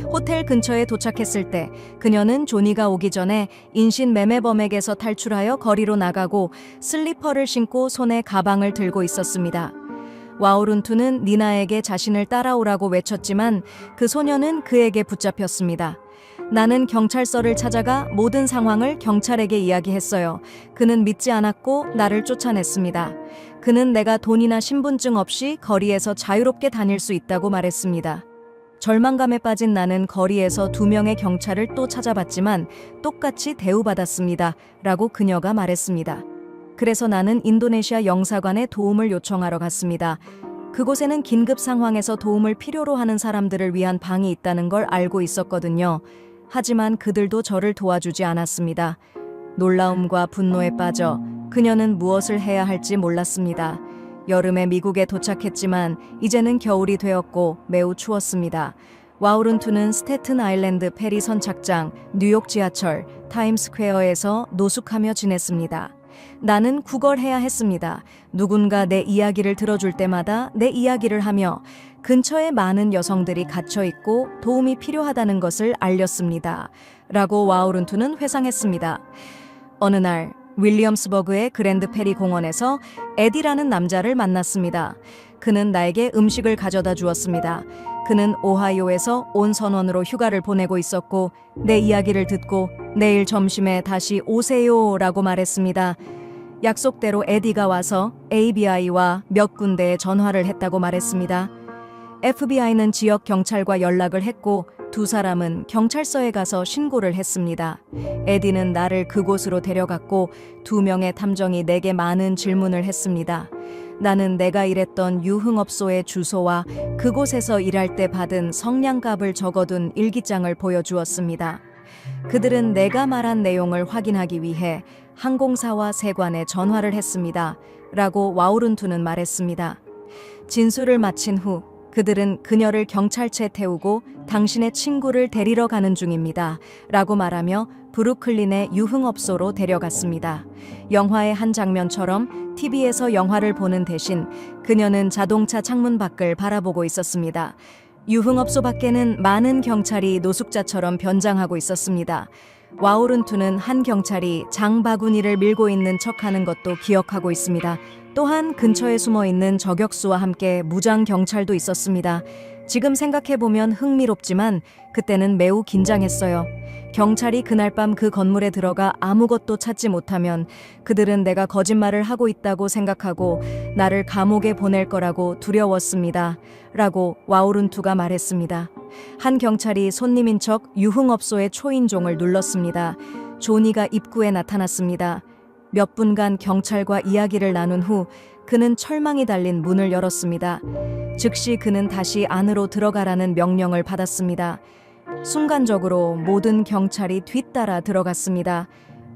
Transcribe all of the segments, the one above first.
호텔 근처에 도착했을 때 그녀는 조니가 오기 전에 인신매매범에게서 탈출하여 거리로 나가고 슬리퍼를 신고 손에 가방을 들고 있었습니다. 와우룬투는 니나에게 자신을 따라오라고 외쳤지만 그 소녀는 그에게 붙잡혔습니다. 나는 경찰서를 찾아가 모든 상황을 경찰에게 이야기했어요. 그는 믿지 않았고 나를 쫓아냈습니다. 그는 내가 돈이나 신분증 없이 거리에서 자유롭게 다닐 수 있다고 말했습니다. 절망감에 빠진 나는 거리에서 2명의 경찰을 또 찾아봤지만 똑같이 대우받았습니다. 라고 그녀가 말했습니다. 그래서 나는 인도네시아 영사관에 도움을 요청하러 갔습니다. 그곳에는 긴급 상황에서 도움을 필요로 하는 사람들을 위한 방이 있다는 걸 알고 있었거든요. 하지만 그들도 저를 도와주지 않았습니다. 놀라움과 분노에 빠져 그녀는 무엇을 해야 할지 몰랐습니다. 여름에 미국에 도착했지만 이제는 겨울이 되었고 매우 추웠습니다. 와우룬투는 스태튼 아일랜드 페리 선착장, 뉴욕 지하철, 타임스퀘어에서 노숙하며 지냈습니다. 나는 구걸해야 했습니다. 누군가 내 이야기를 들어줄 때마다 내 이야기를 하며 근처에 많은 여성들이 갇혀 있고 도움이 필요하다는 것을 알렸습니다. 라고 와우룬투는 회상했습니다. 어느 날 윌리엄스버그의 그랜드 페리 공원에서 에디라는 남자를 만났습니다. 그는 나에게 음식을 가져다 주었습니다. 그는 오하이오에서 온 선원으로 휴가를 보내고 있었고 내 이야기를 듣고 내일 점심에 다시 오세요 라고 말했습니다. 약속대로 에디가 와서 ABI와 몇 군데에 전화를 했다고 말했습니다. FBI는 지역 경찰과 연락을 했고 2사람은 경찰서에 가서 신고를 했습니다. 에디는 나를 그곳으로 데려갔고 2명의 탐정이 내게 많은 질문을 했습니다. 나는 내가 일했던 유흥업소의 주소와 그곳에서 일할 때 받은 성냥갑을 적어둔 일기장을 보여주었습니다. 그들은 내가 말한 내용을 확인하기 위해 항공사와 세관에 전화를 했습니다. 라고 와우룬투는 말했습니다. 진술을 마친 후 그들은 그녀를 경찰차에 태우고 당신의 친구를 데리러 가는 중입니다. 라고 말하며 브루클린의 유흥업소로 데려갔습니다. 영화의 한 장면처럼 TV에서 영화를 보는 대신 그녀는 자동차 창문 밖을 바라보고 있었습니다. 유흥업소 밖에는 많은 경찰이 노숙자처럼 변장하고 있었습니다. 와우룬투는 한 경찰이 장바구니를 밀고 있는 척하는 것도 기억하고 있습니다. 또한 근처에 숨어있는 저격수와 함께 무장 경찰도 있었습니다. 지금 생각해보면 흥미롭지만 그때는 매우 긴장했어요. 경찰이 그날 밤 그 건물에 들어가 아무것도 찾지 못하면 그들은 내가 거짓말을 하고 있다고 생각하고 나를 감옥에 보낼 거라고 두려웠습니다. 라고 와우룬투가 말했습니다. 한 경찰이 손님인 척 유흥업소의 초인종을 눌렀습니다. 조니가 입구에 나타났습니다. 몇 분간 경찰과 이야기를 나눈 후 그는 철망이 달린 문을 열었습니다. 즉시 그는 다시 안으로 들어가라는 명령을 받았습니다. 순간적으로 모든 경찰이 뒤따라 들어갔습니다.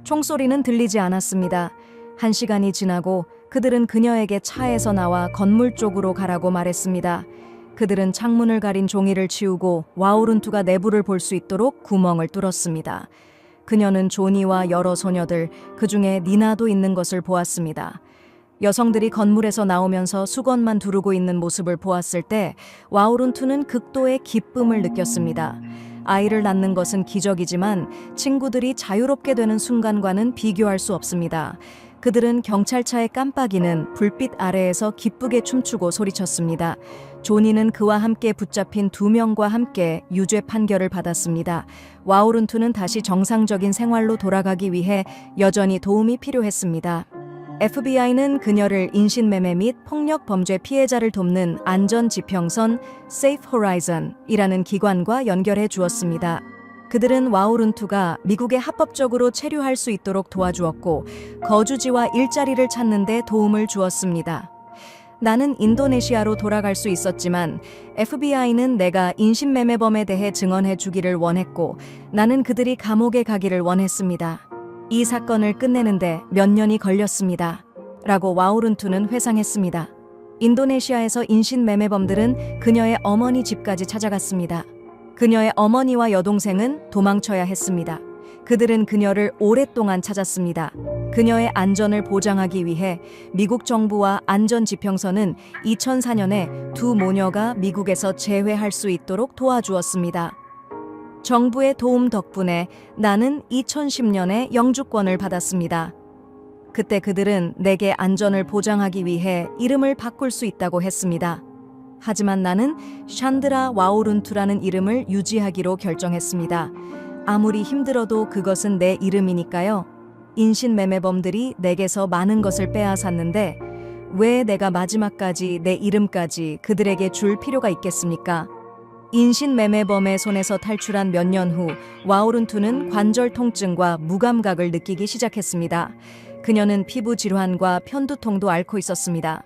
총소리는 들리지 않았습니다. 1시간이 지나고 그들은 그녀에게 차에서 나와 건물 쪽으로 가라고 말했습니다. 그들은 창문을 가린 종이를 치우고 와우룬투가 내부를 볼 수 있도록 구멍을 뚫었습니다. 그녀는 조니와 여러 소녀들, 그중에 니나도 있는 것을 보았습니다. 여성들이 건물에서 나오면서 수건만 두르고 있는 모습을 보았을 때 와우룬투는 극도의 기쁨을 느꼈습니다. 아이를 낳는 것은 기적이지만 친구들이 자유롭게 되는 순간과는 비교할 수 없습니다. 그들은 경찰차의 깜빡이는 불빛 아래에서 기쁘게 춤추고 소리쳤습니다. 조니는 그와 함께 붙잡힌 2명과 함께 유죄 판결을 받았습니다. 와우룬투는 다시 정상적인 생활로 돌아가기 위해 여전히 도움이 필요했습니다. FBI는 그녀를 인신매매 및 폭력 범죄 피해자를 돕는 안전지평선 Safe Horizon이라는 기관과 연결해 주었습니다. 그들은 와우룬투가 미국에 합법적으로 체류할 수 있도록 도와주었고 거주지와 일자리를 찾는 데 도움을 주었습니다. 나는 인도네시아로 돌아갈 수 있었지만 FBI는 내가 인신매매범에 대해 증언해 주기를 원했고 나는 그들이 감옥에 가기를 원했습니다. 이 사건을 끝내는데 몇 년이 걸렸습니다. 라고 와우룬투는 회상했습니다. 인도네시아에서 인신매매범들은 그녀의 어머니 집까지 찾아갔습니다. 그녀의 어머니와 여동생은 도망쳐야 했습니다. 그들은 그녀를 오랫동안 찾았습니다. 그녀의 안전을 보장하기 위해 미국 정부와 안전지평선은 2004년에 2 모녀가 미국에서 재회할 수 있도록 도와주었습니다. 정부의 도움 덕분에 나는 2010년에 영주권을 받았습니다. 그때 그들은 내게 안전을 보장하기 위해 이름을 바꿀 수 있다고 했습니다. 하지만 나는 샨드라 와오룬투라는 이름을 유지하기로 결정했습니다. 아무리 힘들어도 그것은 내 이름이니까요. 인신매매범들이 내게서 많은 것을 빼앗았는데 왜 내가 마지막까지 내 이름까지 그들에게 줄 필요가 있겠습니까? 인신매매범의 손에서 탈출한 몇 년 후 와오룬투는 관절 통증과 무감각을 느끼기 시작했습니다. 그녀는 피부 질환과 편두통도 앓고 있었습니다.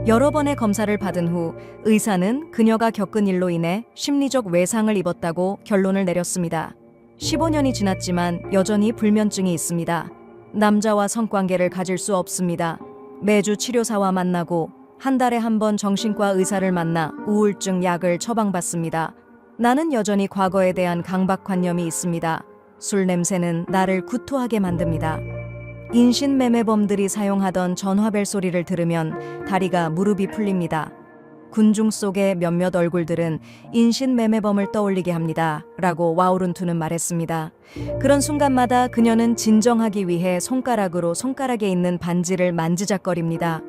여러 번의 검사를 받은 후 의사는 그녀가 겪은 일로 인해 심리적 외상을 입었다고 결론을 내렸습니다. 15년이 지났지만 여전히 불면증이 있습니다. 남자와 성관계를 가질 수 없습니다. 매주 치료사와 만나고 한 달에 한 번 정신과 의사를 만나 우울증 약을 처방받습니다. 나는 여전히 과거에 대한 강박관념이 있습니다. 술 냄새는 나를 구토하게 만듭니다. 인신매매범들이 사용하던 전화벨 소리를 들으면 다리가 무릎이 풀립니다. 군중 속의 몇몇 얼굴들은 인신매매범을 떠올리게 합니다. 라고 와오룬투는 말했습니다. 그런 순간마다 그녀는 진정하기 위해 손가락으로 손가락에 있는 반지를 만지작거립니다.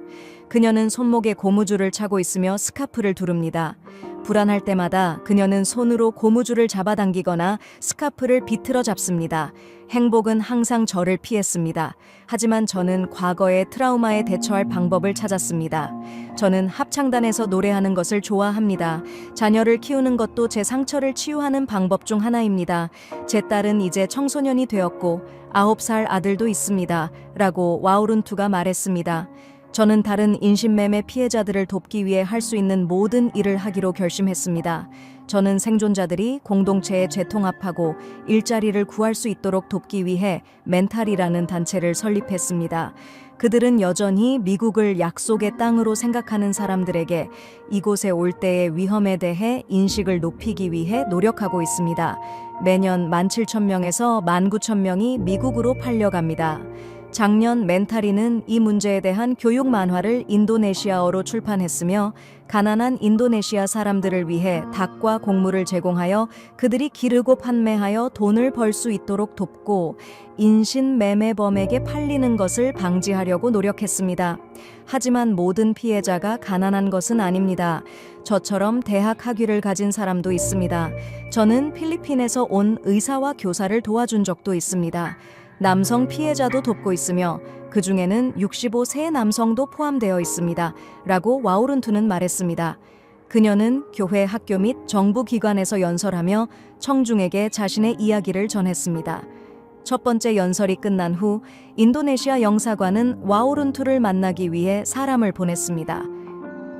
그녀는 손목에 고무줄을 차고 있으며 스카프를 두릅니다. 불안할 때마다 그녀는 손으로 고무줄을 잡아당기거나 스카프를 비틀어 잡습니다. 행복은 항상 저를 피했습니다. 하지만 저는 과거의 트라우마에 대처할 방법을 찾았습니다. 저는 합창단에서 노래하는 것을 좋아합니다. 자녀를 키우는 것도 제 상처를 치유하는 방법 중 하나입니다. 제 딸은 이제 청소년이 되었고 9살 아들도 있습니다. 라고 와오룬투가 말했습니다. 저는 다른 인신매매 피해자들을 돕기 위해 할 수 있는 모든 일을 하기로 결심했습니다. 저는 생존자들이 공동체에 재통합하고 일자리를 구할 수 있도록 돕기 위해 멘탈이라는 단체를 설립했습니다. 그들은 여전히 미국을 약속의 땅으로 생각하는 사람들에게 이곳에 올 때의 위험에 대해 인식을 높이기 위해 노력하고 있습니다. 매년 17,000명에서 19,000명이 미국으로 팔려갑니다. 작년 멘타리는 이 문제에 대한 교육 만화를 인도네시아어로 출판했으며 가난한 인도네시아 사람들을 위해 닭과 곡물을 제공하여 그들이 기르고 판매하여 돈을 벌 수 있도록 돕고 인신매매범에게 팔리는 것을 방지하려고 노력했습니다. 하지만 모든 피해자가 가난한 것은 아닙니다. 저처럼 대학 학위를 가진 사람도 있습니다. 저는 필리핀에서 온 의사와 교사를 도와준 적도 있습니다. 남성 피해자도 돕고 있으며 그 중에는 65세 남성도 포함되어 있습니다. 라고 와오룬투는 말했습니다. 그녀는 교회, 학교 및 정부 기관에서 연설하며 청중에게 자신의 이야기를 전했습니다. 첫 번째 연설이 끝난 후 인도네시아 영사관은 와오룬투를 만나기 위해 사람을 보냈습니다.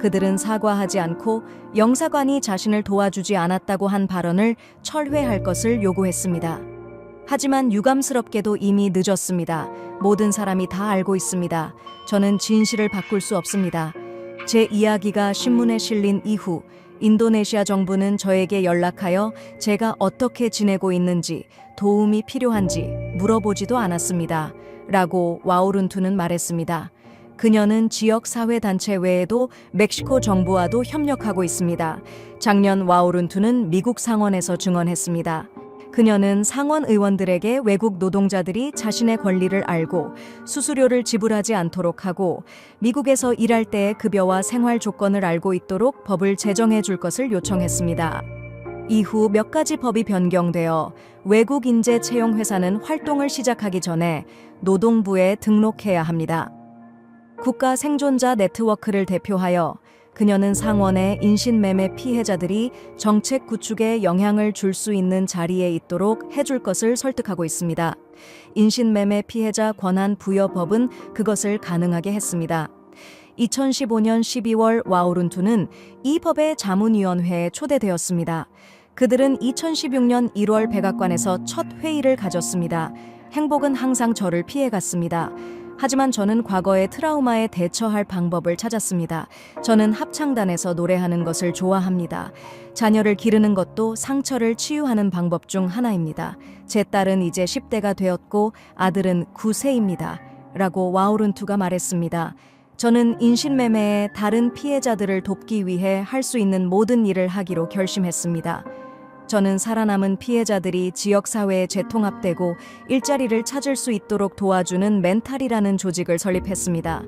그들은 사과하지 않고 영사관이 자신을 도와주지 않았다고 한 발언을 철회할 것을 요구했습니다. 하지만 유감스럽게도 이미 늦었습니다. 모든 사람이 다 알고 있습니다. 저는 진실을 바꿀 수 없습니다. 제 이야기가 신문에 실린 이후 인도네시아 정부는 저에게 연락하여 제가 어떻게 지내고 있는지, 도움이 필요한지 물어보지도 않았습니다. 라고 와오룬투는 말했습니다. 그녀는 지역 사회단체 외에도 멕시코 정부와도 협력하고 있습니다. 작년 와오룬투는 미국 상원에서 증언했습니다. 그녀는 상원 의원들에게 외국 노동자들이 자신의 권리를 알고 수수료를 지불하지 않도록 하고 미국에서 일할 때의 급여와 생활 조건을 알고 있도록 법을 제정해 줄 것을 요청했습니다. 이후 몇 가지 법이 변경되어 외국 인재 채용 회사는 활동을 시작하기 전에 노동부에 등록해야 합니다. 국가 생존자 네트워크를 대표하여 그녀는 상원의 인신매매 피해자들이 정책 구축에 영향을 줄 수 있는 자리에 있도록 해줄 것을 설득하고 있습니다. 인신매매 피해자 권한 부여 법은 그것을 가능하게 했습니다. 2015년 12월 와오룬투는 이 법의 자문위원회에 초대되었습니다. 그들은 2016년 1월 백악관에서 첫 회의를 가졌습니다. 행복은 항상 저를 피해갔습니다. 하지만 저는 과거의 트라우마에 대처할 방법을 찾았습니다. 저는 합창단에서 노래하는 것을 좋아합니다. 자녀를 기르는 것도 상처를 치유하는 방법 중 하나입니다. 제 딸은 이제 10대가 되었고 아들은 9세입니다. 라고 와오룬투가 말했습니다. 저는 인신매매의 다른 피해자들을 돕기 위해 할 수 있는 모든 일을 하기로 결심했습니다. 저는 살아남은 피해자들이 지역사회에 재통합되고 일자리를 찾을 수 있도록 도와주는 멘탈이라는 조직을 설립했습니다.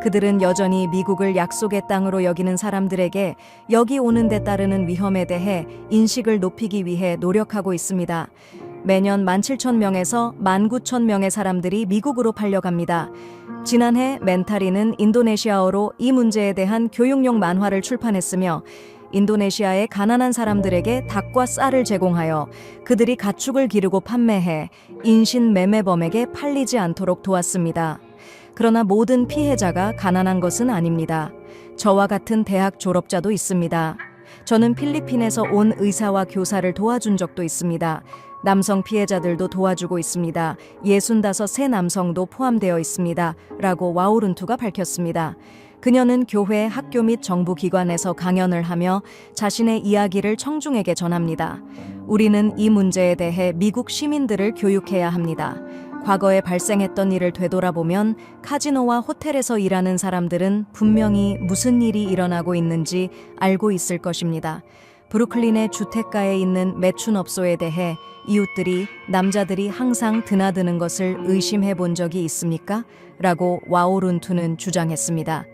그들은 여전히 미국을 약속의 땅으로 여기는 사람들에게 여기 오는 데 따르는 위험에 대해 인식을 높이기 위해 노력하고 있습니다. 매년 17,000명에서 19,000명의 사람들이 미국으로 팔려갑니다. 지난해 멘탈이는 인도네시아어로 이 문제에 대한 교육용 만화를 출판했으며 인도네시아의 가난한 사람들에게 닭과 쌀을 제공하여 그들이 가축을 기르고 판매해 인신 매매범에게 팔리지 않도록 도왔습니다. 그러나 모든 피해자가 가난한 것은 아닙니다. 저와 같은 대학 졸업자도 있습니다. 저는 필리핀에서 온 의사와 교사를 도와준 적도 있습니다. 남성 피해자들도 도와주고 있습니다. 65세 남성도 포함되어 있습니다. 라고 와우룬투가 밝혔습니다. 그녀는 교회, 학교 및 정부 기관에서 강연을 하며 자신의 이야기를 청중에게 전합니다. 우리는 이 문제에 대해 미국 시민들을 교육해야 합니다. 과거에 발생했던 일을 되돌아보면 카지노와 호텔에서 일하는 사람들은 분명히 무슨 일이 일어나고 있는지 알고 있을 것입니다. 브루클린의 주택가에 있는 매춘업소에 대해 이웃들이 남자들이 항상 드나드는 것을 의심해 본 적이 있습니까? 라고 와우룬투는 주장했습니다.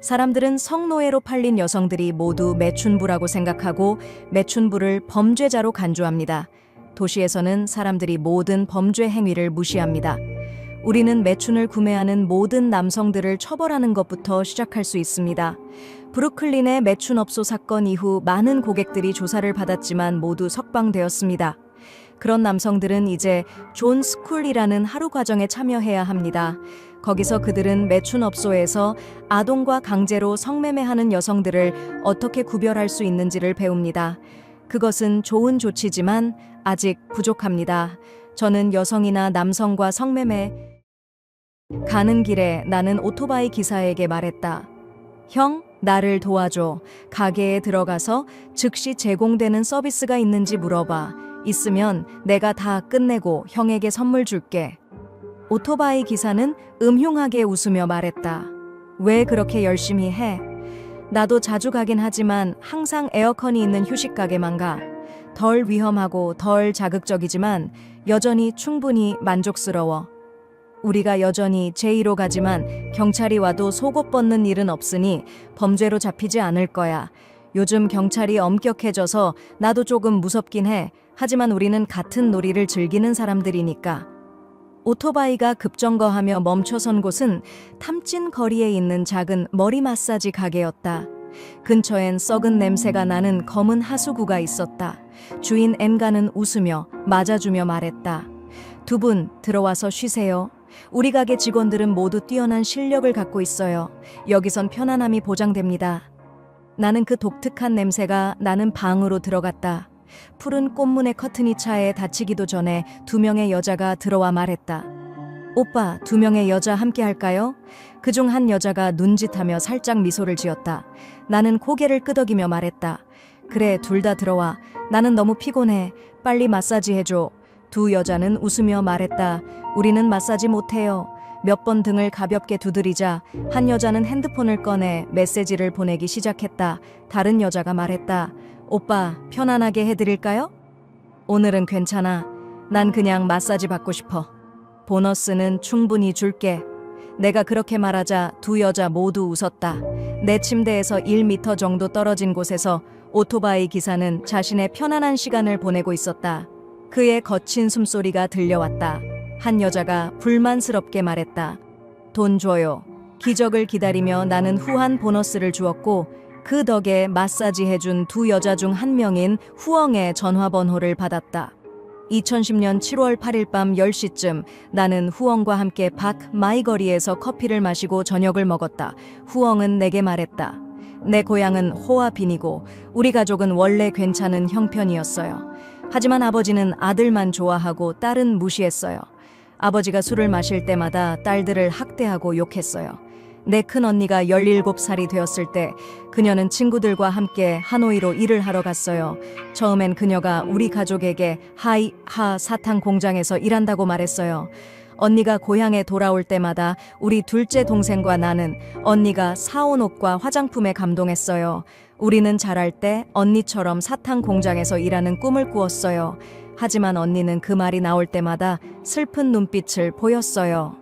사람들은 성노예로 팔린 여성들이 모두 매춘부라고 생각하고 매춘부를 범죄자로 간주합니다. 도시에서는 사람들이 모든 범죄 행위를 무시합니다. 우리는 매춘을 구매하는 모든 남성들을 처벌하는 것부터 시작할 수 있습니다. 브루클린의 매춘업소 사건 이후 많은 고객들이 조사를 받았지만 모두 석방되었습니다. 그런 남성들은 이제 존 스쿨이라는 하루 과정에 참여해야 합니다. 거기서 그들은 매춘업소에서 아동과 강제로 성매매하는 여성들을 어떻게 구별할 수 있는지를 배웁니다. 그것은 좋은 조치지만 아직 부족합니다. 저는 여성이나 남성과 성매매 가는 길에 나는 오토바이 기사에게 말했다. 형, 나를 도와줘. 가게에 들어가서 즉시 제공되는 서비스가 있는지 물어봐. 있으면 내가 다 끝내고 형에게 선물 줄게. 오토바이 기사는 음흉하게 웃으며 말했다. 왜 그렇게 열심히 해? 나도 자주 가긴 하지만 항상 에어컨이 있는 휴식 가게만 가. 덜 위험하고 덜 자극적이지만 여전히 충분히 만족스러워. 우리가 여전히 제2로 가지만 경찰이 와도 속옷 벗는 일은 없으니 범죄로 잡히지 않을 거야. 요즘 경찰이 엄격해져서 나도 조금 무섭긴 해. 하지만 우리는 같은 놀이를 즐기는 사람들이니까. 오토바이가 급정거하며 멈춰선 곳은 탐진 거리에 있는 작은 머리 마사지 가게였다. 근처엔 썩은 냄새가 나는 검은 하수구가 있었다. 주인 엠가는 웃으며 맞아주며 말했다. 두 분 들어와서 쉬세요. 우리 가게 직원들은 모두 뛰어난 실력을 갖고 있어요. 여기선 편안함이 보장됩니다. 나는 그 독특한 냄새가 나는 방으로 들어갔다. 푸른 꽃무늬 커튼이 차에 닫히기도 전에 2명의 여자가 들어와 말했다. 오빠, 2명의 여자 함께 할까요? 그중 한 여자가 눈짓하며 살짝 미소를 지었다. 나는 고개를 끄덕이며 말했다. 그래, 둘 다 들어와. 나는 너무 피곤해. 빨리 마사지 해줘. 두 여자는 웃으며 말했다. 우리는 마사지 못해요. 몇 번 등을 가볍게 두드리자 한 여자는 핸드폰을 꺼내 메시지를 보내기 시작했다. 다른 여자가 말했다. 오빠, 편안하게 해드릴까요? 오늘은 괜찮아. 난 그냥 마사지 받고 싶어. 보너스는 충분히 줄게. 내가 그렇게 말하자 두 여자 모두 웃었다. 내 침대에서 1m 정도 떨어진 곳에서 오토바이 기사는 자신의 편안한 시간을 보내고 있었다. 그의 거친 숨소리가 들려왔다. 한 여자가 불만스럽게 말했다. 돈 줘요. 기적을 기다리며 나는 후한 보너스를 주었고 그 덕에 마사지 해준 두 여자 중 한 명인 후엉의 전화번호를 받았다. 2010년 7월 8일 밤 10시쯤 나는 후엉과 함께 박 마이거리에서 커피를 마시고 저녁을 먹었다. 후엉은 내게 말했다. 내 고향은 호아빈이고 우리 가족은 원래 괜찮은 형편이었어요. 하지만 아버지는 아들만 좋아하고 딸은 무시했어요. 아버지가 술을 마실 때마다 딸들을 학대하고 욕했어요. 내 큰언니가 17살이 되었을 때 그녀는 친구들과 함께 하노이로 일을 하러 갔어요. 처음엔 그녀가 우리 가족에게 하이하 사탕 공장에서 일한다고 말했어요. 언니가 고향에 돌아올 때마다 우리 둘째 동생과 나는 언니가 사온 옷과 화장품에 감동했어요. 우리는 자랄 때 언니처럼 사탕 공장에서 일하는 꿈을 꾸었어요. 하지만 언니는 그 말이 나올 때마다 슬픈 눈빛을 보였어요.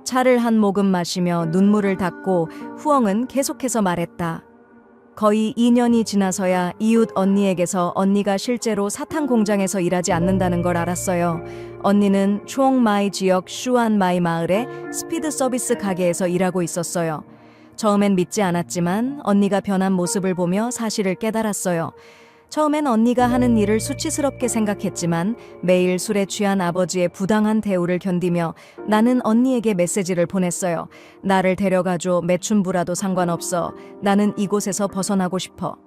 차를 한 모금 마시며 눈물을 닦고 후엉은 계속해서 말했다. 거의 2년이 지나서야 이웃 언니에게서 언니가 실제로 사탕 공장에서 일하지 않는다는 걸 알았어요. 언니는 추옹마이 지역 슈안마이 마을의 스피드 서비스 가게에서 일하고 있었어요. 처음엔 믿지 않았지만 언니가 변한 모습을 보며 사실을 깨달았어요. 처음엔 언니가 하는 일을 수치스럽게 생각했지만 매일 술에 취한 아버지의 부당한 대우를 견디며 나는 언니에게 메시지를 보냈어요. 나를 데려가줘. 매춘부라도 상관없어. 나는 이곳에서 벗어나고 싶어.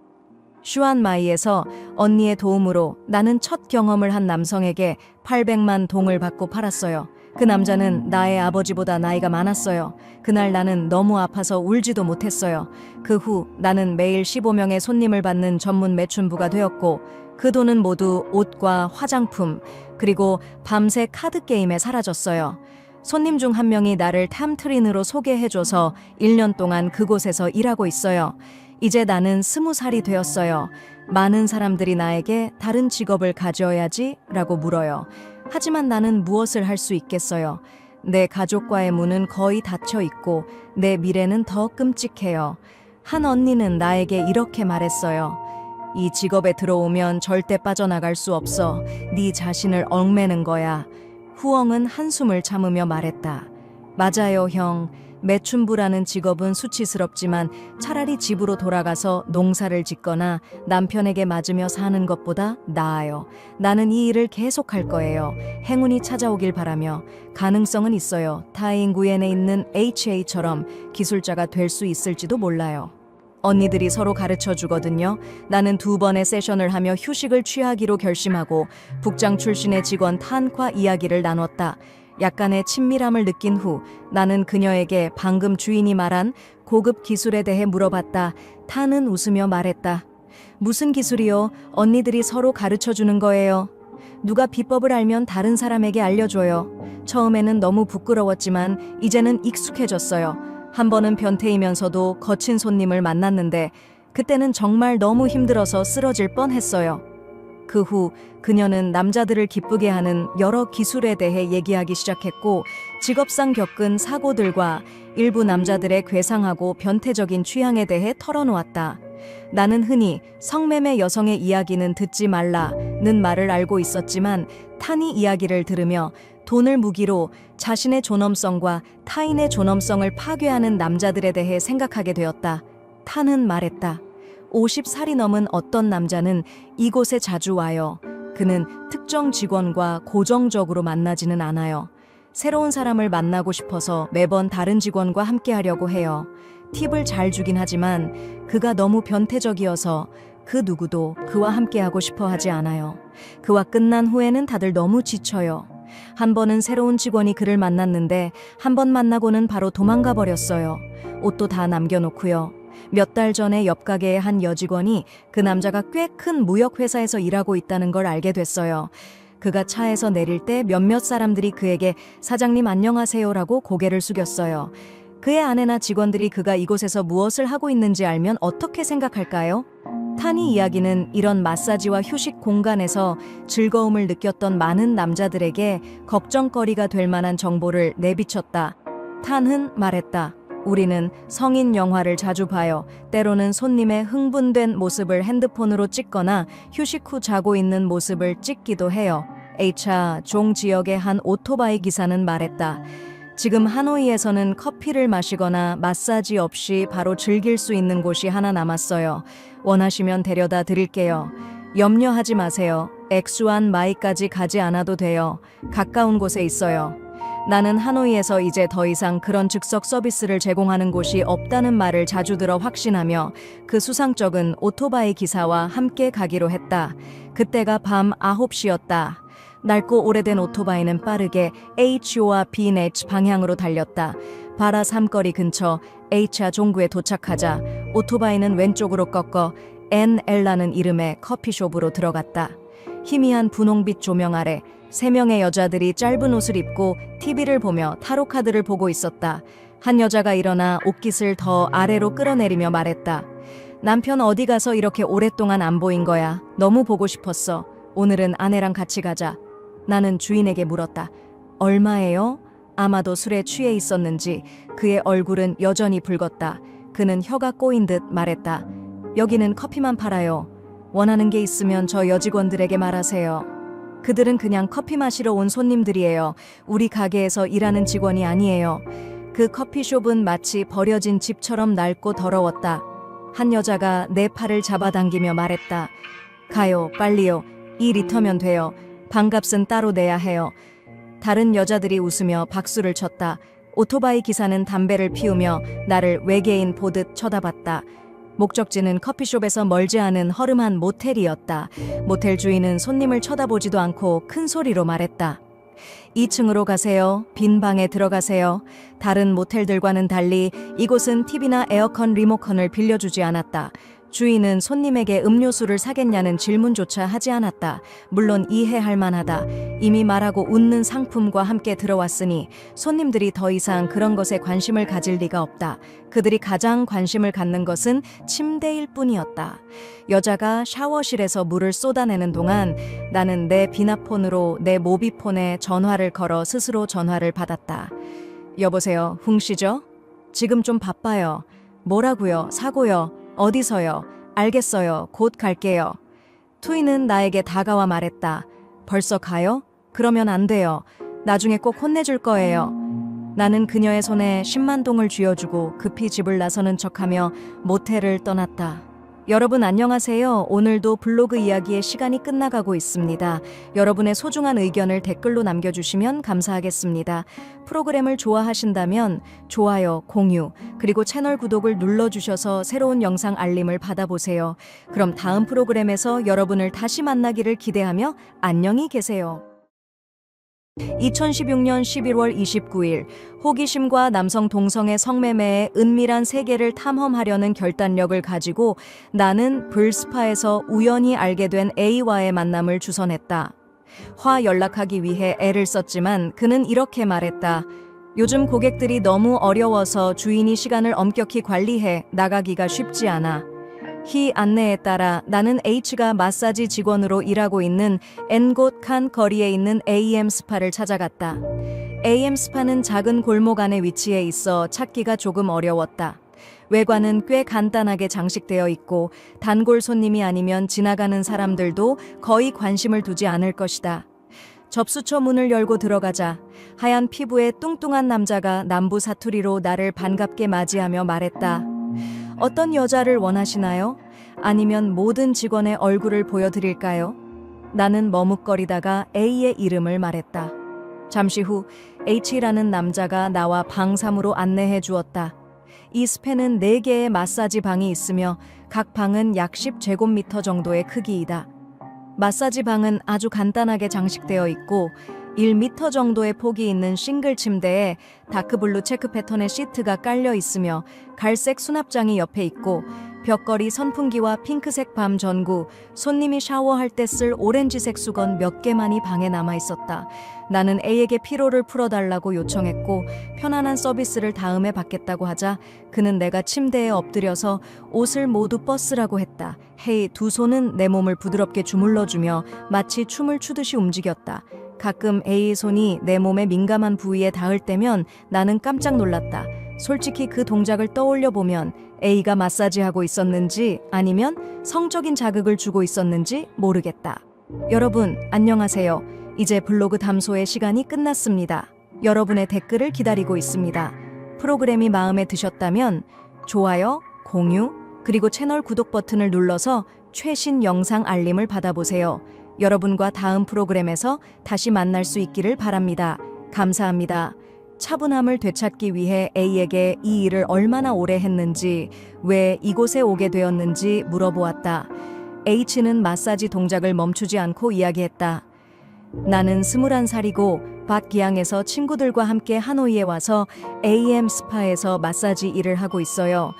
슈안마이에서 언니의 도움으로 나는 첫 경험을 한 남성에게 800만 동을 받고 팔았어요. 그 남자는 나의 아버지보다 나이가 많았어요. 그날 나는 너무 아파서 울지도 못했어요. 그 후 나는 매일 15명의 손님을 받는 전문 매춘부가 되었고 그 돈은 모두 옷과 화장품 그리고 밤새 카드 게임에 사라졌어요. 손님 중 한 명이 나를 탐트린으로 소개해줘서 1년 동안 그곳에서 일하고 있어요. 이제 나는 20살이 되었어요. 많은 사람들이 나에게 다른 직업을 가져야지 라고 물어요. 하지만 나는 무엇을 할 수 있겠어요? 내 가족과의 문은 거의 닫혀 있고 내 미래는 더 끔찍해요. 한 언니는 나에게 이렇게 말했어요. 이 직업에 들어오면 절대 빠져나갈 수 없어. 네 자신을 얽매는 거야. 후엉은 한숨을 참으며 말했다. 맞아요, 형. 매춘부라는 직업은 수치스럽지만 차라리 집으로 돌아가서 농사를 짓거나 남편에게 맞으며 사는 것보다 나아요. 나는 이 일을 계속할 거예요. 행운이 찾아오길 바라며. 가능성은 있어요. 타인구엔에 있는 HA처럼 기술자가 될 수 있을지도 몰라요. 언니들이 서로 가르쳐 주거든요. 나는 2번의 세션을 하며 휴식을 취하기로 결심하고 북장 출신의 직원 탄과 이야기를 나눴다. 약간의 친밀함을 느낀 후 나는 그녀에게 방금 주인이 말한 고급 기술에 대해 물어봤다. 탄은 웃으며 말했다. 무슨 기술이요? 언니들이 서로 가르쳐 주는 거예요. 누가 비법을 알면 다른 사람에게 알려줘요. 처음에는 너무 부끄러웠지만 이제는 익숙해졌어요. 한 번은 변태이면서도 거친 손님을 만났는데 그때는 정말 너무 힘들어서 쓰러질 뻔했어요. 그 후 그녀는 남자들을 기쁘게 하는 여러 기술에 대해 얘기하기 시작했고 직업상 겪은 사고들과 일부 남자들의 괴상하고 변태적인 취향에 대해 털어놓았다. 나는 흔히 성매매 여성의 이야기는 듣지 말라는 말을 알고 있었지만 탄이 이야기를 들으며 돈을 무기로 자신의 존엄성과 타인의 존엄성을 파괴하는 남자들에 대해 생각하게 되었다. 탄은 말했다. 50살이 넘은 어떤 남자는 이곳에 자주 와요. 그는 특정 직원과 고정적으로 만나지는 않아요. 새로운 사람을 만나고 싶어서 매번 다른 직원과 함께 하려고 해요. 팁을 잘 주긴 하지만 그가 너무 변태적이어서 그 누구도 그와 함께 하고 싶어 하지 않아요. 그와 끝난 후에는 다들 너무 지쳐요. 한 번은 새로운 직원이 그를 만났는데 한 번 만나고는 바로 도망가 버렸어요. 옷도 다 남겨놓고요. 몇 달 전에 옆 가게의 한 여직원이 그 남자가 꽤 큰 무역회사에서 일하고 있다는 걸 알게 됐어요. 그가 차에서 내릴 때 몇몇 사람들이 그에게 사장님 안녕하세요라고 고개를 숙였어요. 그의 아내나 직원들이 그가 이곳에서 무엇을 하고 있는지 알면 어떻게 생각할까요? 탄이 이야기는 이런 마사지와 휴식 공간에서 즐거움을 느꼈던 많은 남자들에게 걱정거리가 될 만한 정보를 내비쳤다. 탄은 말했다. 우리는 성인 영화를 자주 봐요. 때로는 손님의 흥분된 모습을 핸드폰으로 찍거나 휴식 후 자고 있는 모습을 찍기도 해요. H차 종 지역의 한 오토바이 기사는 말했다. 지금 하노이에서는 커피를 마시거나 마사지 없이 바로 즐길 수 있는 곳이 하나 남았어요. 원하시면 데려다 드릴게요. 염려하지 마세요. 엑수안 마이까지 가지 않아도 돼요. 가까운 곳에 있어요. 나는 하노이에서 이제 더 이상 그런 즉석 서비스를 제공하는 곳이 없다는 말을 자주 들어 확신하며 그 수상쩍은 오토바이 기사와 함께 가기로 했다. 그때가 밤 9시였다. 낡고 오래된 오토바이는 빠르게 H와 B&H 방향으로 달렸다. 바라 삼거리 근처 H차 종구에 도착하자 오토바이는 왼쪽으로 꺾어 NL라는 이름의 커피숍으로 들어갔다. 희미한 분홍빛 조명 아래 3명의 여자들이 짧은 옷을 입고 TV를 보며 타로 카드를 보고 있었다. 한 여자가 일어나 옷깃을 더 아래로 끌어내리며 말했다. 남편 어디 가서 이렇게 오랫동안 안 보인 거야. 너무 보고 싶었어. 오늘은 아내랑 같이 가자. 나는 주인에게 물었다. 얼마예요? 아마도 술에 취해 있었는지 그의 얼굴은 여전히 붉었다. 그는 혀가 꼬인 듯 말했다. 여기는 커피만 팔아요. 원하는 게 있으면 저 여직원들에게 말하세요. 그들은 그냥 커피 마시러 온 손님들이에요. 우리 가게에서 일하는 직원이 아니에요. 그 커피숍은 마치 버려진 집처럼 낡고 더러웠다. 한 여자가 내 팔을 잡아당기며 말했다. 가요, 빨리요. 2리터면 돼요. 방값은 따로 내야 해요. 다른 여자들이 웃으며 박수를 쳤다. 오토바이 기사는 담배를 피우며 나를 외계인 보듯 쳐다봤다. 목적지는 커피숍에서 멀지 않은 허름한 모텔이었다. 모텔 주인은 손님을 쳐다보지도 않고 큰 소리로 말했다. 2층으로 가세요. 빈 방에 들어가세요. 다른 모텔들과는 달리 이곳은 TV나 에어컨 리모컨을 빌려주지 않았다. 주인은 손님에게 음료수를 사겠냐는 질문조차 하지 않았다. 물론 이해할 만하다. 이미 말하고 웃는 상품과 함께 들어왔으니 손님들이 더 이상 그런 것에 관심을 가질 리가 없다. 그들이 가장 관심을 갖는 것은 침대일 뿐이었다. 여자가 샤워실에서 물을 쏟아내는 동안 나는 내 비나폰으로 내 모비폰에 전화를 걸어 스스로 전화를 받았다. 여보세요, 훈 씨죠? 지금 좀 바빠요. 뭐라고요? 사고요? 어디서요? 알겠어요. 곧 갈게요. 투이는 나에게 다가와 말했다. 벌써 가요? 그러면 안 돼요. 나중에 꼭 혼내줄 거예요. 나는 그녀의 손에 10만 동을 쥐어주고 급히 집을 나서는 척하며 모텔을 떠났다. 여러분 안녕하세요. 오늘도 블로그 이야기의 시간이 끝나가고 있습니다. 여러분의 소중한 의견을 댓글로 남겨주시면 감사하겠습니다. 프로그램을 좋아하신다면 좋아요, 공유, 그리고 채널 구독을 눌러주셔서 새로운 영상 알림을 받아보세요. 그럼 다음 프로그램에서 여러분을 다시 만나기를 기대하며 안녕히 계세요. 2016년 11월 29일 호기심과 남성 동성애 성매매의 은밀한 세계를 탐험하려는 결단력을 가지고 나는 불스파에서 우연히 알게 된 A와의 만남을 주선했다. 연락하기 위해 애를 썼지만 그는 이렇게 말했다. 요즘 고객들이 너무 어려워서 주인이 시간을 엄격히 관리해 나가기가 쉽지 않아. 희 안내에 따라 나는 H가 마사지 직원으로 일하고 있는 엔곳 칸 거리에 있는 AM 스파를 찾아갔다. AM 스파는 작은 골목 안에 위치해 있어 찾기가 조금 어려웠다. 외관은 꽤 간단하게 장식되어 있고 단골 손님이 아니면 지나가는 사람들도 거의 관심을 두지 않을 것이다. 접수처 문을 열고 들어가자 하얀 피부의 뚱뚱한 남자가 남부 사투리로 나를 반갑게 맞이하며 말했다. 어떤 여자를 원하시나요? 아니면 모든 직원의 얼굴을 보여드릴까요? 나는 머뭇거리다가 A의 이름을 말했다. 잠시 후 H라는 남자가 나와 방 3으로 안내해 주었다. 이 스패는 4개의 마사지 방이 있으며 각 방은 약 10제곱미터 정도의 크기이다. 마사지 방은 아주 간단하게 장식되어 있고 1m 정도의 폭이 있는 싱글 침대에 다크블루 체크 패턴의 시트가 깔려 있으며 갈색 수납장이 옆에 있고 벽걸이 선풍기와 핑크색 밤 전구, 손님이 샤워할 때 쓸 오렌지색 수건 몇 개만이 방에 남아 있었다. 나는 A에게 피로를 풀어달라고 요청했고 편안한 서비스를 다음에 받겠다고 하자 그는 내가 침대에 엎드려서 옷을 모두 벗으라고 했다. 헤이 두 손은 내 몸을 부드럽게 주물러주며 마치 춤을 추듯이 움직였다. 가끔 A의 손이 내 몸의 민감한 부위에 닿을 때면 나는 깜짝 놀랐다. 솔직히 그 동작을 떠올려 보면 A가 마사지하고 있었는지 아니면 성적인 자극을 주고 있었는지 모르겠다. 여러분 안녕하세요. 이제 블로그 담소의 시간이 끝났습니다. 여러분의 댓글을 기다리고 있습니다. 프로그램이 마음에 드셨다면 좋아요, 공유, 그리고 채널 구독 버튼을 눌러서 최신 영상 알림을 받아보세요. 여러분과 다음 프로그램에서 다시 만날 수 있기를 바랍니다. 감사합니다. 차분함을 되찾기 위해 A에게 이 일을 얼마나 오래 했는지, 왜 이곳에 오게 되었는지 물어보았다. H는 마사지 동작을 멈추지 않고 이야기했다. 나는 21살이고 밭기양에서 친구들과 함께 하노이에 와서 AM 스파에서 마사지 일을 하고 있어요.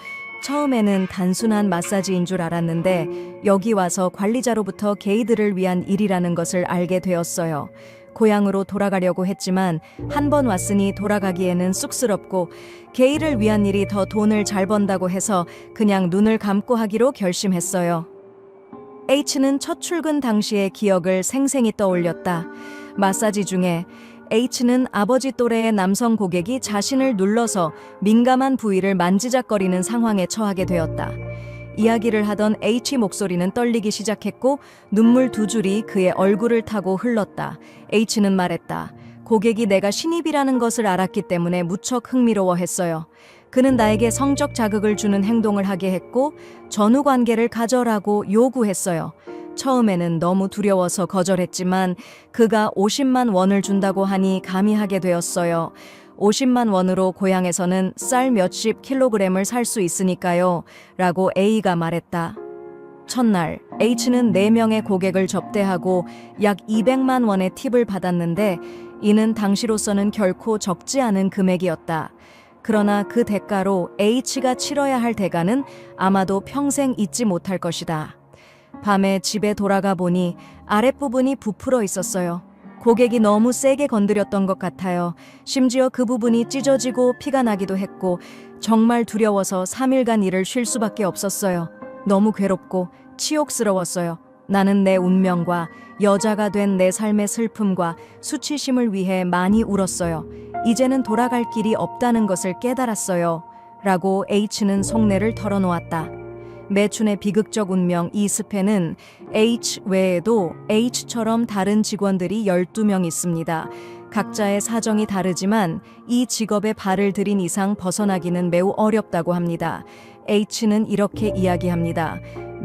처음에는 단순한 마사지인 줄 알았는데 여기 와서 관리자로부터 게이들을 위한 일이라는 것을 알게 되었어요. 고향으로 돌아가려고 했지만 한 번 왔으니 돌아가기에는 쑥스럽고 게이를 위한 일이 더 돈을 잘 번다고 해서 그냥 눈을 감고 하기로 결심했어요. H는 첫 출근 당시의 기억을 생생히 떠올렸다. 마사지 중에 H는 아버지 또래의 남성 고객이 자신을 눌러서 민감한 부위를 만지작거리는 상황에 처하게 되었다. 이야기를 하던 H 목소리는 떨리기 시작했고 눈물 두 줄이 그의 얼굴을 타고 흘렀다. H는 말했다. 고객이 내가 신입이라는 것을 알았기 때문에 무척 흥미로워했어요. 그는 나에게 성적 자극을 주는 행동을 하게 했고 전후 관계를 가져라고 요구했어요. 처음에는 너무 두려워서 거절했지만 그가 50만 원을 준다고 하니 감히 하게 되었어요. 50만 원으로 고향에서는 쌀 몇십 킬로그램을 살 수 있으니까요. 라고 A가 말했다. 첫날 H는 4명의 고객을 접대하고 약 200만 원의 팁을 받았는데 이는 당시로서는 결코 적지 않은 금액이었다. 그러나 그 대가로 H가 치러야 할 대가는 아마도 평생 잊지 못할 것이다. 밤에 집에 돌아가 보니 아랫부분이 부풀어 있었어요. 고객이 너무 세게 건드렸던 것 같아요. 심지어 그 부분이 찢어지고 피가 나기도 했고 정말 두려워서 3일간 일을 쉴 수밖에 없었어요. 너무 괴롭고 치욕스러웠어요. 나는 내 운명과 여자가 된 내 삶의 슬픔과 수치심을 위해 많이 울었어요. 이제는 돌아갈 길이 없다는 것을 깨달았어요. 라고 H는 속내를 털어놓았다. 매춘의 비극적 운명 이 스페는 H 외에도 H처럼 다른 직원들이 12명 있습니다. 각자의 사정이 다르지만 이 직업에 발을 들인 이상 벗어나기는 매우 어렵다고 합니다. H는 이렇게 이야기합니다.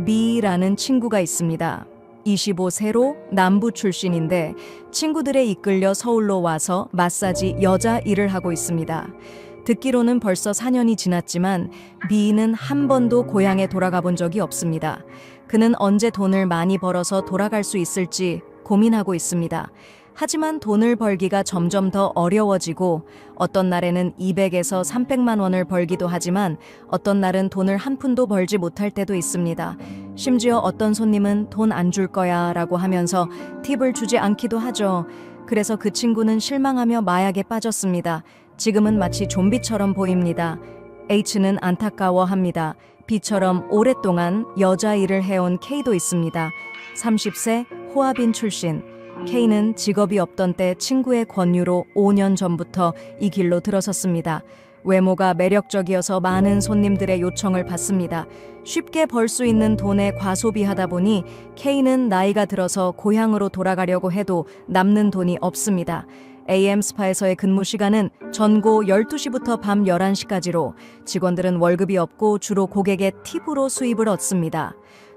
B라는 친구가 있습니다. 25세로 남부 출신인데 친구들에 이끌려 서울로 와서 마사지 여자 일을 하고 있습니다. 듣기로는 벌써 4년이 지났지만 B는 한 번도 고향에 돌아가 본 적이 없습니다. 그는 언제 돈을 많이 벌어서 돌아갈 수 있을지 고민하고 있습니다. 하지만 돈을 벌기가 점점 더 어려워지고 어떤 날에는 200에서 300만 원을 벌기도 하지만 어떤 날은 돈을 한 푼도 벌지 못할 때도 있습니다. 심지어 어떤 손님은 돈 안 줄 거야 라고 하면서 팁을 주지 않기도 하죠. 그래서 그 친구는 실망하며 마약에 빠졌습니다. 지금은 마치 좀비처럼 보입니다. H는 안타까워합니다. B처럼 오랫동안 여자 일을 해온 K도 있습니다. 30세 호화빈 출신. K는 직업이 없던 때 친구의 권유로 5년 전부터 이 길로 들어섰습니다. 외모가 매력적이어서 많은 손님들의 요청을 받습니다. 쉽게 벌 수 있는 돈에 과소비하다 보니 K는 나이가 들어서 고향으로 돌아가려고 해도 남는 돈이 없습니다. AM 스파에서의 근무 시간은 전고 12시부터 밤 11시까지로 직원들은 월급이 없고 주로 고객의 팁으로 수입을 얻습니다.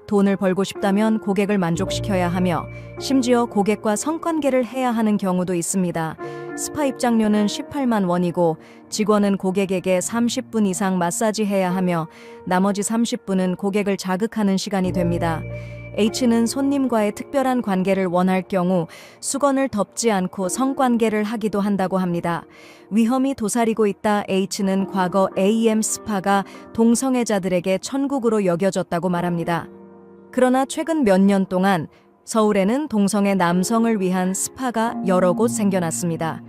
돈을 벌고 싶다면 고객을 만족시켜야 하며 심지어 고객과 성관계를 해야 하는 경우도 있습니다. 스파 입장료는 18만 원이고 직원은 고객에게 30분 이상 마사지해야 하며 나머지 30분은 고객을 자극하는 시간이 됩니다. H는 손님과의 특별한 관계를 원할 경우 수건을 덮지 않고 성관계를 하기도 한다고 합니다. 위험이 도사리고 있다. H는 과거 AM 스파가 동성애자들에게 천국으로 여겨졌다고 말합니다. 그러나 최근 몇 년 동안 서울에는 동성애 남성을 위한 스파가 여러 곳 생겨났습니다.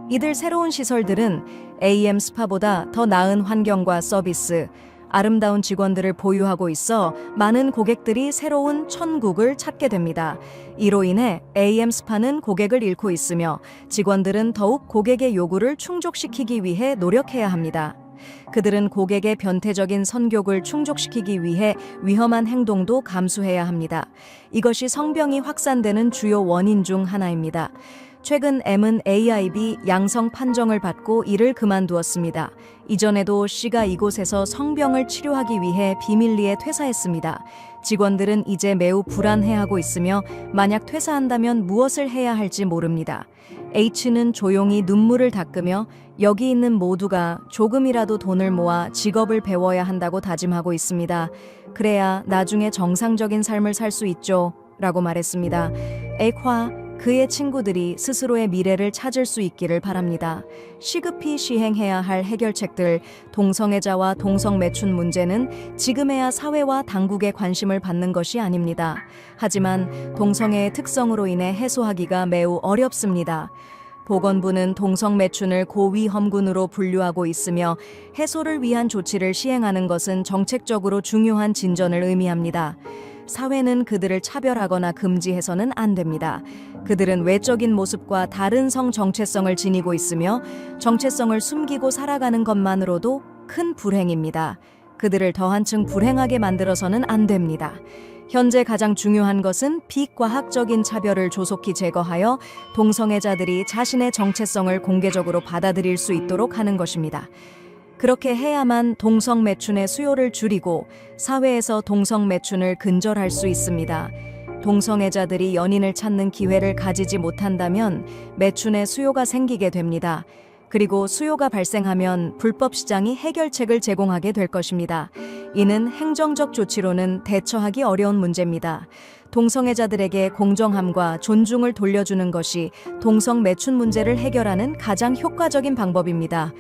이들 새로운 시설들은 AM 스파보다 더 나은 환경과 서비스, 아름다운 직원들을 보유하고 있어 많은 고객들이 새로운 천국을 찾게 됩니다. 이로 인해 AM 스파는 고객을 잃고 있으며 직원들은 더욱 고객의 요구를 충족시키기 위해 노력해야 합니다. 그들은 고객의 변태적인 선욕을 충족시키기 위해 위험한 행동도 감수해야 합니다. 이것이 성병이 확산되는 주요 원인 중 하나입니다. 최근 M은 AIB 양성 판정을 받고 일을 그만두었습니다. 이전에도 C가 이곳에서 성병을 치료하기 위해 비밀리에 퇴사했습니다. 직원들은 이제 매우 불안해하고 있으며 만약 퇴사한다면 무엇을 해야 할지 모릅니다. H는 조용히 눈물을 닦으며 여기 있는 모두가 조금이라도 돈을 모아 직업을 배워야 한다고 다짐하고 있습니다. 그래야 나중에 정상적인 삶을 살 수 있죠. 라고 말했습니다. Ek Hwa, 그의 친구들이 스스로의 미래를 찾을 수 있기를 바랍니다. 시급히 시행해야 할 해결책들, 동성애자와 동성매춘 문제는 지금에야 사회와 당국의 관심을 받는 것이 아닙니다. 하지만 동성애의 특성으로 인해 해소하기가 매우 어렵습니다. 보건부는 동성매춘을 고위험군으로 분류하고 있으며 해소를 위한 조치를 시행하는 것은 정책적으로 중요한 진전을 의미합니다. 사회는 그들을 차별하거나 금지해서는 안 됩니다. 그들은 외적인 모습과 다른 성 정체성을 지니고 있으며 정체성을 숨기고 살아가는 것만으로도 큰 불행입니다. 그들을 더 한층 불행하게 만들어서는 안 됩니다. 현재 가장 중요한 것은 비과학적인 차별을 조속히 제거하여 동성애자들이 자신의 정체성을 공개적으로 받아들일 수 있도록 하는 것입니다. 그렇게 해야만 동성매춘의 수요를 줄이고 사회에서 동성매춘을 근절할 수 있습니다. 동성애자들이 연인을 찾는 기회를 가지지 못한다면 매춘의 수요가 생기게 됩니다. 그리고 수요가 발생하면 불법 시장이 해결책을 제공하게 될 것입니다. 이는 행정적 조치로는 대처하기 어려운 문제입니다. 동성애자들에게 공정함과 존중을 돌려주는 것이 동성매춘 문제를 해결하는 가장 효과적인 방법입니다.